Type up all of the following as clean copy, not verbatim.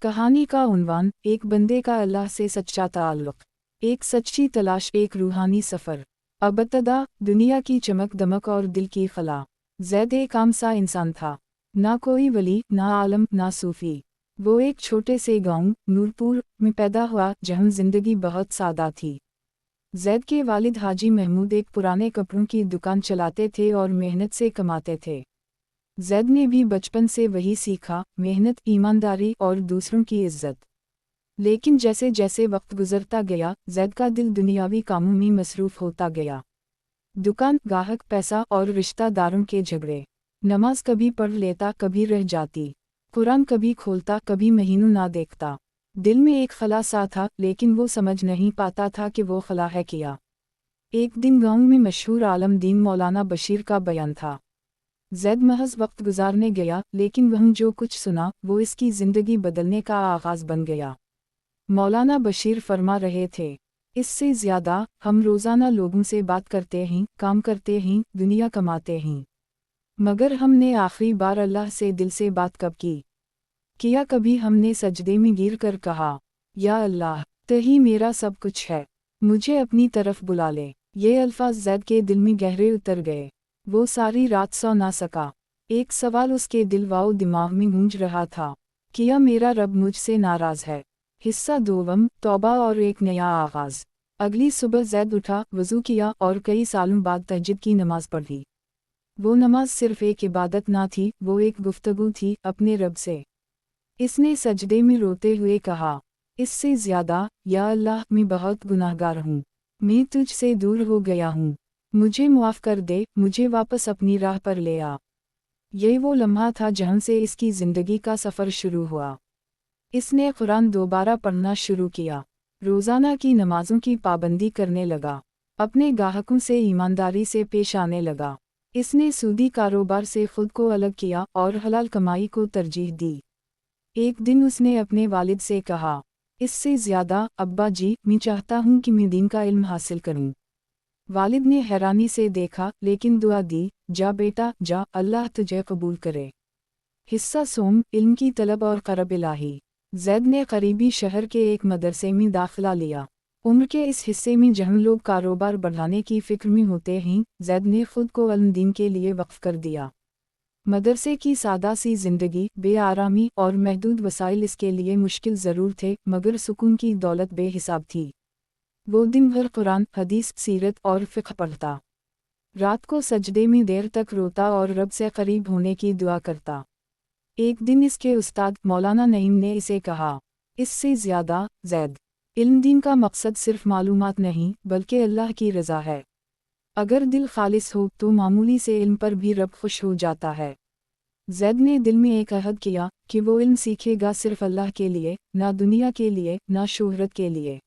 कहानी का उन्वान, एक बंदे का अल्लाह से सच्चा ताल्लुक़, एक सच्ची तलाश, एक रूहानी सफ़र। अबतदा, दुनिया की चमक दमक और दिल की खला। ज़ैद एक आम सा इंसान था, ना कोई वली, ना आलम, ना सूफ़ी। वो एक छोटे से गांव नूरपुर में पैदा हुआ, जहाँ ज़िंदगी बहुत सादा थी। ज़ैद के वालिद हाजी महमूद एक पुराने कपड़ों की दुकान चलाते थे और मेहनत से कमाते थे। ज़ैद ने भी बचपन से वही सीखा, मेहनत, ईमानदारी और दूसरों की इज्जत। लेकिन जैसे जैसे वक्त गुजरता गया, ज़ैद का दिल दुनियावी कामों में मसरूफ़ होता गया। दुकान, गाहक, पैसा और रिश्तेदारों के झगड़े। नमाज कभी पढ़ लेता, कभी रह जाती। कुरान कभी खोलता, कभी महीनों ना देखता। दिल में एक खला सा था, लेकिन वो समझ नहीं पाता था कि वो खला है क्या। एक दिन गांव में मशहूर आलम दीन मौलाना बशीर का बयान था। ज़ैद महज वक्त गुजारने गया, लेकिन वह जो कुछ सुना, वो इसकी ज़िंदगी बदलने का आगाज़ बन गया। मौलाना बशीर फरमा रहे थे, इससे ज़्यादा हम रोज़ाना लोगों से बात करते हैं, काम करते हैं, दुनिया कमाते हैं, मगर हमने आखिरी बार अल्लाह से दिल से बात कब की? किया कभी हमने सजदे में गिर कर कहा, या अल्लाह, तही मेरा सब कुछ है, मुझे अपनी तरफ बुला ले। ये अल्फाज ज़ैद के दिल में गहरे उतर गए। वो सारी रात सो ना सका। एक सवाल उसके दिल व दिमाग में गूंज रहा था, क्या मेरा रब मुझसे नाराज़ है? हिस्सा दोवम, तौबा और एक नया आगाज़। अगली सुबह ज़ैद उठा, वज़ू किया और कई सालों बाद तहज्जुद की नमाज पढ़ी। वो नमाज सिर्फ़ एक इबादत ना थी, वो एक गुफ्तगू थी अपने रब से। इसने सजदे में रोते हुए कहा, इससे ज़्यादा, या अल्लाह, मैं बहुत गुनाहगार हूँ, मैं तुझसे दूर हो गया हूँ, मुझे मुआफ़ कर दे, मुझे वापस अपनी राह पर ले आ। ये वो लम्हा था जहाँ से इसकी ज़िंदगी का सफ़र शुरू हुआ। इसने कुरान दोबारा पढ़ना शुरू किया, रोज़ाना की नमाज़ों की पाबंदी करने लगा, अपने गाहकों से ईमानदारी से पेश आने लगा। इसने सूदी कारोबार से खुद को अलग किया और हलाल कमाई को तरजीह दी। एक दिन उसने अपने वालिद से कहा, इससे ज़्यादा, अब्बा जी, मैं चाहता हूँ कि मैं दीन का इल्म हासिल करूँ। वालिद ने हैरानी से देखा, लेकिन दुआ दी, जा बेटा जा, अल्लाह तुझे कबूल करे। हिस्सा सोम, इल्म की तलब और क़रब इलाही। ज़ैद ने करीबी शहर के एक मदरसे में दाखिला लिया। उम्र के इस हिस्से में जहाँ लोग कारोबार बढ़ाने की फ़िक्र में होते हैं, ज़ैद ने खुद को इल्म दीन के लिए वक्फ कर दिया। मदरसे की सादा सी ज़िंदगी, बेआरामी और महदूद वसाइल इसके लिए मुश्किल ज़रूर थे, मगर सुकून की दौलत बेहिसाब थी। वो दिन भर कुरान, हदीस, सीरत और फ़िक़्ह पढ़ता। रात को सजदे में देर तक रोता और रब से करीब होने की दुआ करता। एक दिन इसके उस्ताद मौलाना नईम ने इसे कहा, इससे ज़्यादा, ज़ैद, इल्म दीन का मकसद सिर्फ मालूमात नहीं, बल्कि अल्लाह की रज़ा है। अगर दिल खालिस हो तो मामूली से इल्म पर भी रब खुश हो जाता है। ज़ैद ने दिल में एक अहद किया कि वो इल्म सीखेगा सिर्फ अल्लाह के लिए, ना दुनिया के लिए, ना शोहरत के लिए।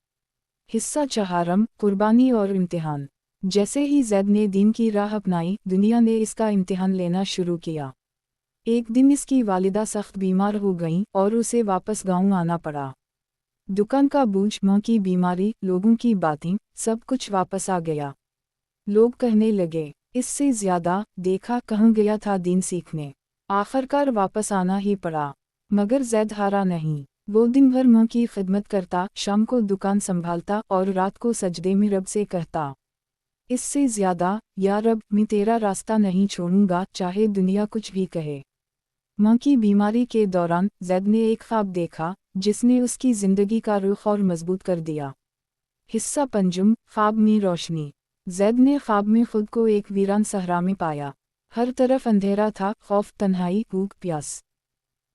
हिस्सा चहारम, कुर्बानी और इम्तिहान। जैसे ही ज़ैद ने दीन की राह अपनाई, दुनिया ने इसका इम्तिहान लेना शुरू किया। एक दिन इसकी वालिदा सख्त बीमार हो गईं और उसे वापस गांव आना पड़ा। दुकान का बोझ, मां की बीमारी, लोगों की बातें, सब कुछ वापस आ गया। लोग कहने लगे, इससे ज़्यादा, देखा कहाँ गया था दीन सीखने, आखिरकार वापस आना ही पड़ा। मगर ज़ैद हारा नहीं। वो दिन भर मां की खिदमत करता, शाम को दुकान संभालता और रात को सजदे में रब से कहता, इससे ज़्यादा, या रब, मैं तेरा रास्ता नहीं छोड़ूंगा, चाहे दुनिया कुछ भी कहे। मां की बीमारी के दौरान ज़ैद ने एक ख्वाब देखा, जिसने उसकी ज़िंदगी का रुख और मजबूत कर दिया। हिस्सा पंजुम, ख्वाब में रोशनी। ज़ैद ने ख्वाब में खुद को एक वीरान सहरा में पाया। हर तरफ अंधेरा था, खौफ, तन्हाई, भूख, प्यास।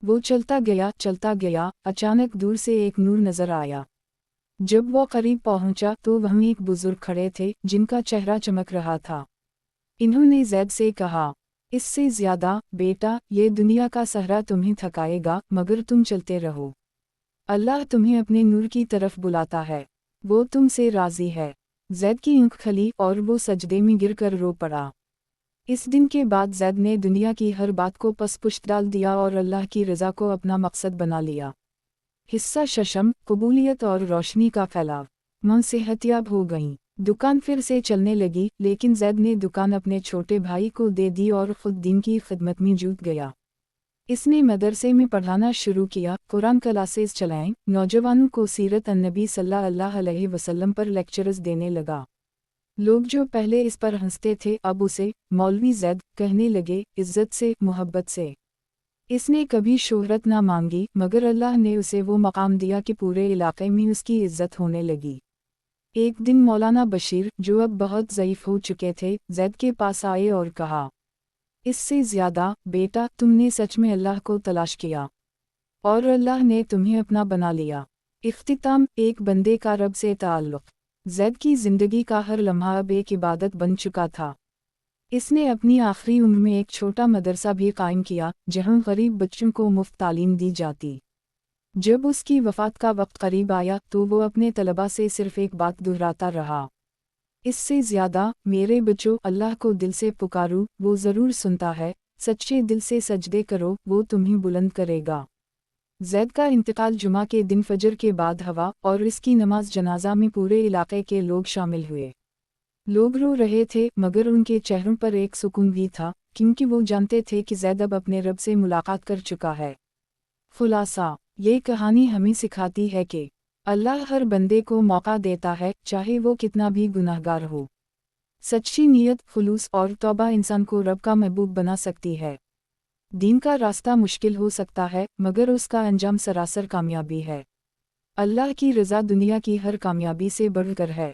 वो चलता गया, अचानक दूर से एक नूर नजर आया। जब वो करीब पहुंचा तो वहाँ एक बुजुर्ग खड़े थे, जिनका चेहरा चमक रहा था। इन्होंने ज़ैद से कहा, इससे ज़्यादा, बेटा, ये दुनिया का सहरा तुम्हें थकाएगा, मगर तुम चलते रहो। अल्लाह तुम्हें अपने नूर की तरफ बुलाता है, वो तुमसे राज़ी है। ज़ैद की आँख खली और वो सजदे में गिरकर रो पड़ा। इस दिन के बाद ज़ैद ने दुनिया की हर बात को पसपुश्त डाल दिया और अल्लाह की रज़ा को अपना मकसद बना लिया। हिस्सा शशम, कबूलियत और रोशनी का फैलाव। मां सेहतियाब हो गईं, दुकान फिर से चलने लगी, लेकिन ज़ैद ने दुकान अपने छोटे भाई को दे दी और ख़ुद दीन की खिदमत में जुट गया। اس نے مدرسے میں پڑھانا شروع کیا، قرآن کلاسز چلائیں، نوجوانوں کو سیرت النبی صلی اللہ علیہ وسلم پر لیکچرز دینے لگا۔ لوگ جو پہلے اس پر ہنستے تھے اب اسے مولوی زید کہنے لگے، عزت سے، محبت سے۔ اس نے کبھی شہرت نہ مانگی، مگر اللہ نے اسے وہ مقام دیا کہ پورے علاقے میں اس کی عزت ہونے لگی۔ ایک دن مولانا بشیر، جو اب بہت ضعیف ہو چکے تھے، زید کے پاس آئے اور کہا، اس سے زیادہ، بیٹا، تم نے سچ میں اللہ کو تلاش کیا اور اللہ نے تمہیں اپنا بنا لیا۔ اختتام، ایک بندے کا رب سے تعلق۔ زید کی زندگی کا ہر لمحہ اب ایک عبادت بن چکا تھا۔ اس نے اپنی آخری عمر میں ایک چھوٹا مدرسہ بھی قائم کیا، جہاں غریب بچوں کو مفت تعلیم دی جاتی۔ جب اس کی وفات کا وقت قریب آیا تو وہ اپنے طلباء سے صرف ایک بات دہراتا رہا، اس سے زیادہ، میرے بچوں، اللہ کو دل سے پکارو، وہ ضرور سنتا ہے، سچے دل سے سجدے کرو، وہ تمہیں بلند کرے گا۔ زید کا انتقال جمعہ کے دن فجر کے بعد ہوا، اور اس کی نماز جنازہ میں پورے علاقے کے لوگ شامل ہوئے۔ لوگ رو رہے تھے، مگر ان کے چہروں پر ایک سکون بھی تھا، کیونکہ وہ جانتے تھے کہ زید اب اپنے رب سے ملاقات کر چکا ہے۔ خلاصہ، یہ کہانی ہمیں سکھاتی ہے کہ اللہ ہر بندے کو موقع دیتا ہے، چاہے وہ کتنا بھی گناہگار ہو۔ سچی نیت، خلوص اور توبہ انسان کو رب کا محبوب بنا سکتی ہے۔ دین کا راستہ مشکل ہو سکتا ہے، مگر اس کا انجام سراسر کامیابی ہے۔ اللہ کی رضا دنیا کی ہر کامیابی سے بڑھ کر ہے۔